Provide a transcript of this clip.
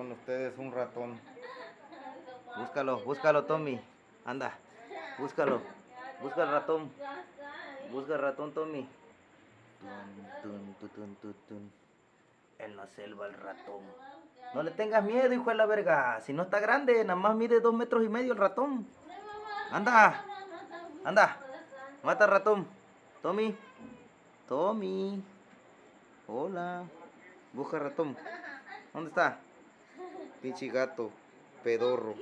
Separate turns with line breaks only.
ratón, usted es un ratón. Búscalo, búscalo, Tommy. Anda, búscalo. Busca el ratón. Busca el ratón, Tommy. Tun. En la selva el ratón. No le tengas miedo, hijo de la verga. Si no está grande, nada más mide 2,5 metros el ratón. Anda, anda. Mata al ratón. Tommy. Tommy. Hola. Busca ratón. ¿Dónde está? Pinche gato. Pedorro.